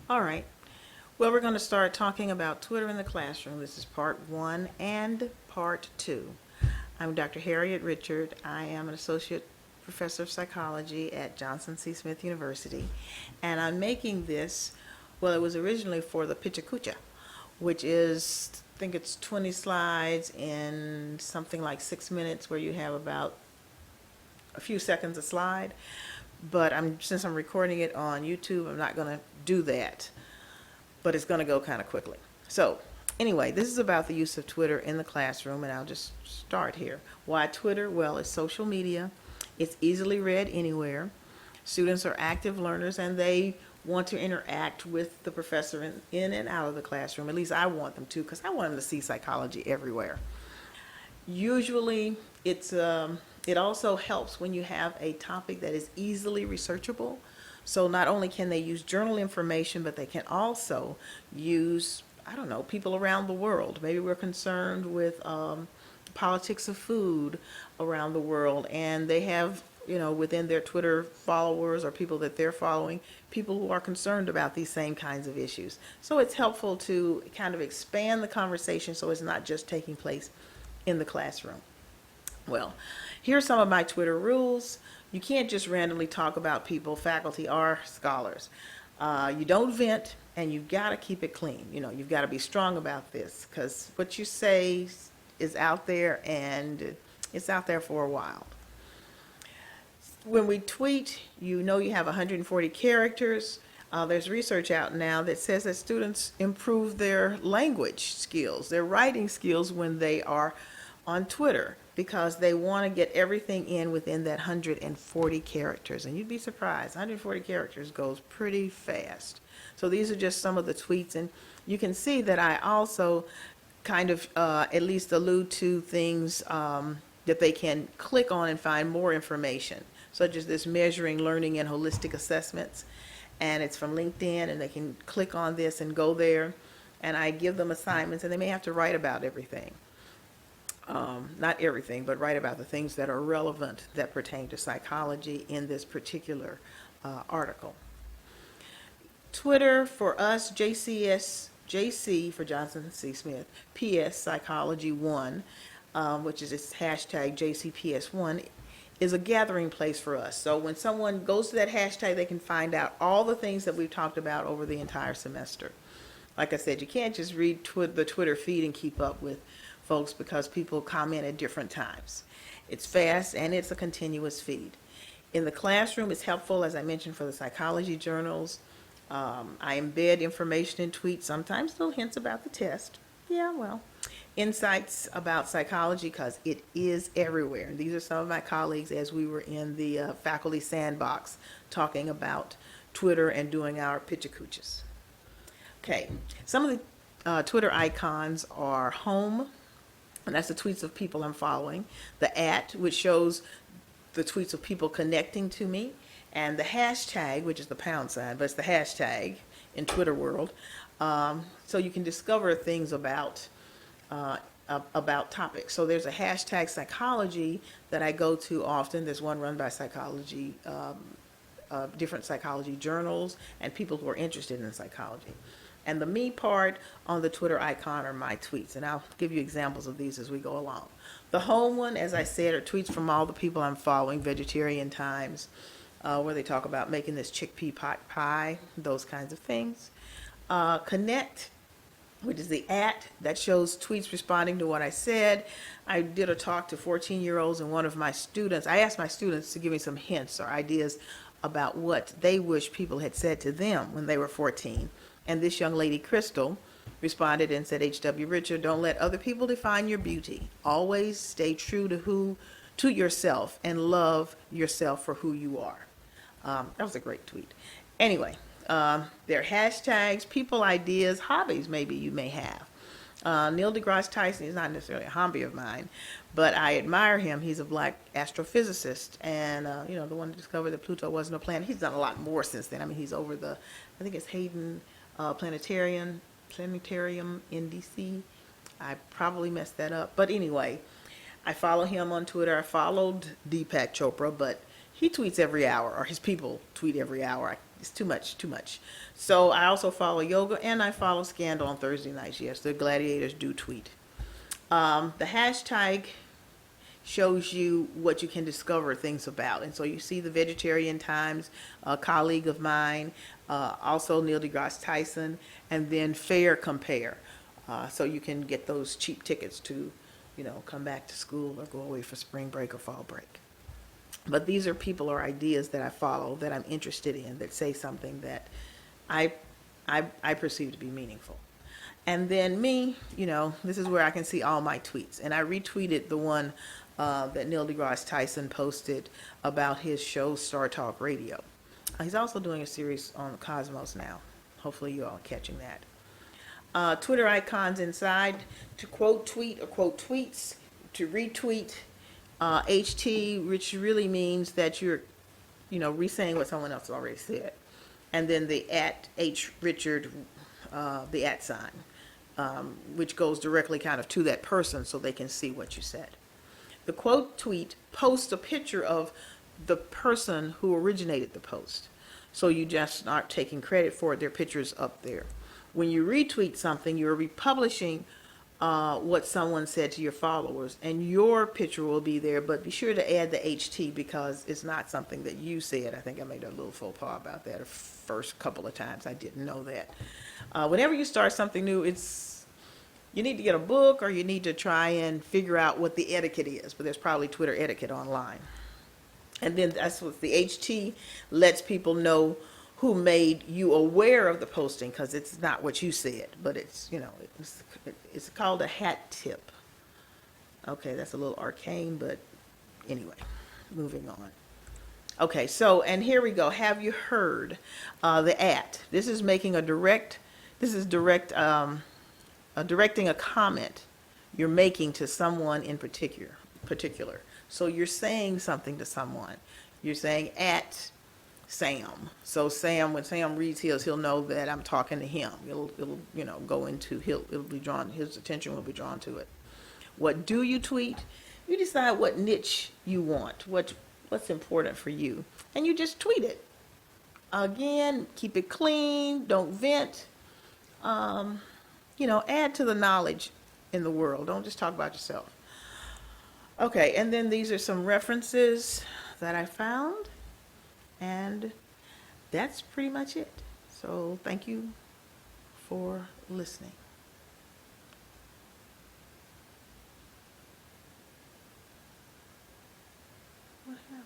All right. Well, we're going to start talking about Twitter in the classroom. This is part one and part two. I'm Dr. Harriet Richard. I am an associate professor of psychology at Johnson C. Smith University. And I'm making this, well, it was originally for the Pichacucha, which is, I think it's 20 slides in something like 6 minutes, where you have about a few seconds a slide. But since I'm recording it on YouTube, I'm not going to do that, but it's going to go kind of quickly. So anyway, this is about the use of Twitter in the classroom, and I'll just start here. Why Twitter? Well, it's social media. It's easily read anywhere. Students are active learners, and they want to interact with the professor in and out of the classroom. At least I want them to, because I want them to see psychology everywhere. Usually, it also helps when you have a topic that is easily researchable. So not only can they use journal information, but they can also use, I don't know, people around the world. Maybe we're concerned with politics of food around the world, and they have, within their Twitter followers or people that they're following, people who are concerned about these same kinds of issues. So it's helpful to kind of expand the conversation so it's not just taking place in the classroom. Well, here are some of my Twitter rules. You can't just randomly talk about people, faculty, or scholars. You don't vent, and you've got to keep it clean. You've got to be strong about this, because what you say is out there, and it's out there for a while. When we tweet, you have 140 characters. There's research out now that says that students improve their language skills, their writing skills, when they are on Twitter, because they want to get everything in within that 140 characters. And you'd be surprised, 140 characters goes pretty fast. So these are just some of the tweets, and you can see that I also kind of at least allude to things that they can click on and find more information, such as this measuring learning and holistic assessments. And it's from LinkedIn, and they can click on this and go there, and I give them assignments, and they may have to write about everything. Not everything, but write about the things that are relevant that pertain to psychology in this particular article. Twitter for us, JC for Johnson C. Smith, PS Psychology 1, which is its hashtag JCPS1, is a gathering place for us. So when someone goes to that hashtag, they can find out all the things that we've talked about over the entire semester. Like I said, you can't just read the Twitter feed and keep up with folks, because people comment at different times. It's fast, and it's a continuous feed. In the classroom, it's helpful, as I mentioned, for the psychology journals. I embed information in tweets, sometimes little hints about the test. Yeah, well, insights about psychology, because it is everywhere. And these are some of my colleagues as we were in the faculty sandbox talking about Twitter and doing our pitchacuchas. Okay, some of the Twitter icons are home, and that's the tweets of people I'm following. The @ which shows the tweets of people connecting to me, and the hashtag, which is the pound sign, but it's the hashtag in Twitter world. So you can discover things about topics. So there's a hashtag psychology that I go to often. There's one run by psychology, different psychology journals, and people who are interested in psychology. And the me part on the Twitter icon are my tweets, and I'll give you examples of these as we go along. The home one, as I said, are tweets from all the people I'm following, Vegetarian Times, where they talk about making this chickpea pot pie, those kinds of things. Connect, which is the @ that shows tweets responding to what I said. I did a talk to 14-year-olds, and one of my students, I asked my students to give me some hints or ideas about what they wish people had said to them when they were 14. And this young lady, Crystal, responded and said, H.W. Richard, don't let other people define your beauty. Always stay true to yourself, and love yourself for who you are. That was a great tweet. Anyway, their hashtags, people ideas, hobbies maybe you may have. Neil deGrasse Tyson is not necessarily a hobby of mine, but I admire him. He's a black astrophysicist, and the one that discovered that Pluto wasn't a planet. He's done a lot more since then. I mean, he's over I think it's Hayden Planetarium in DC. I probably messed that up, but anyway, I follow him on Twitter. I followed Deepak Chopra, but he tweets every hour, or his people tweet every hour. It's too much, too much. So I also follow yoga and I follow Scandal on Thursday nights. Yes, the gladiators do tweet. The hashtag shows you what you can discover things about. And so you see the Vegetarian Times, a colleague of mine, also Neil deGrasse Tyson, and then Fair Compare. So you can get those cheap tickets to, come back to school or go away for spring break or fall break. But these are people or ideas that I follow that I'm interested in that say something that I, I perceive to be meaningful. And then me, this is where I can see all my tweets. And I retweeted the one that Neil deGrasse Tyson posted about his show Star Talk Radio. He's also doing a series on the Cosmos now. Hopefully you all are catching that. Twitter icons inside to quote tweet or quote tweets, to retweet HT, which really means that you're, re-saying what someone else already said. And then the at H Richard, the at sign, which goes directly kind of to that person so they can see what you said. The quote tweet posts a picture of the person who originated the post. So you just aren't taking credit for it. Their picture's up there. When you retweet something, you're republishing what someone said to your followers, and your picture will be there, but be sure to add the HT because it's not something that you said. I think I made a little faux pas about that the first couple of times. I didn't know that. Whenever you start something new, you need to get a book or you need to try and figure out what the etiquette is, but there's probably Twitter etiquette online. And then that's what the HT lets people know who made you aware of the posting, because it's not what you said, but it's called a hat tip. Okay, that's a little arcane, but anyway, moving on. Okay, so, and here we go. Have you heard the at? This is making directing a comment you're making to someone in particular. So you're saying something to someone. You're saying at Sam. So Sam, when Sam reads his, he'll know that I'm talking to him. It'll go into, his attention will be drawn to it. What do you tweet? You decide what niche you want, what's important for you, and you just tweet it. Again, keep it clean, don't vent. Add to the knowledge in the world. Don't just talk about yourself. Okay, and then these are some references that I found, and that's pretty much it. So thank you for listening. What happened?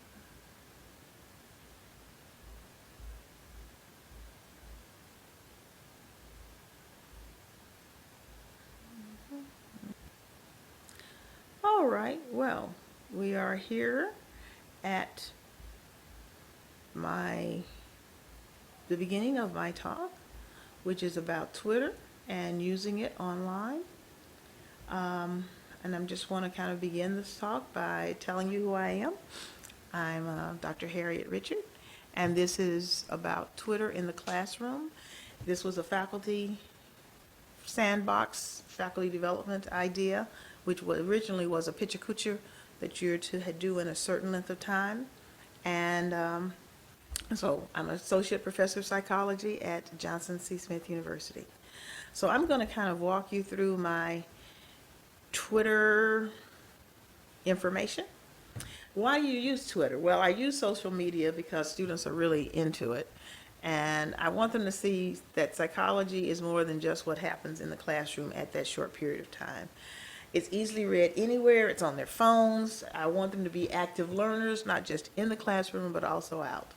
All right, well, we are here at the beginning of my talk, which is about Twitter and using it online. And I just want to kind of begin this talk by telling you who I am. I'm Dr. Harriet Richard, and this is about Twitter in the classroom. This was a faculty sandbox, faculty development idea, which originally was a picture that you're to do in a certain length of time. And so I'm an associate professor of psychology at Johnson C. Smith University. So I'm going to kind of walk you through my Twitter information. Why do you use Twitter? Well, I use social media because students are really into it. And I want them to see that psychology is more than just what happens in the classroom at that short period of time. It's easily read anywhere. It's on their phones. I want them to be active learners, not just in the classroom, but also out.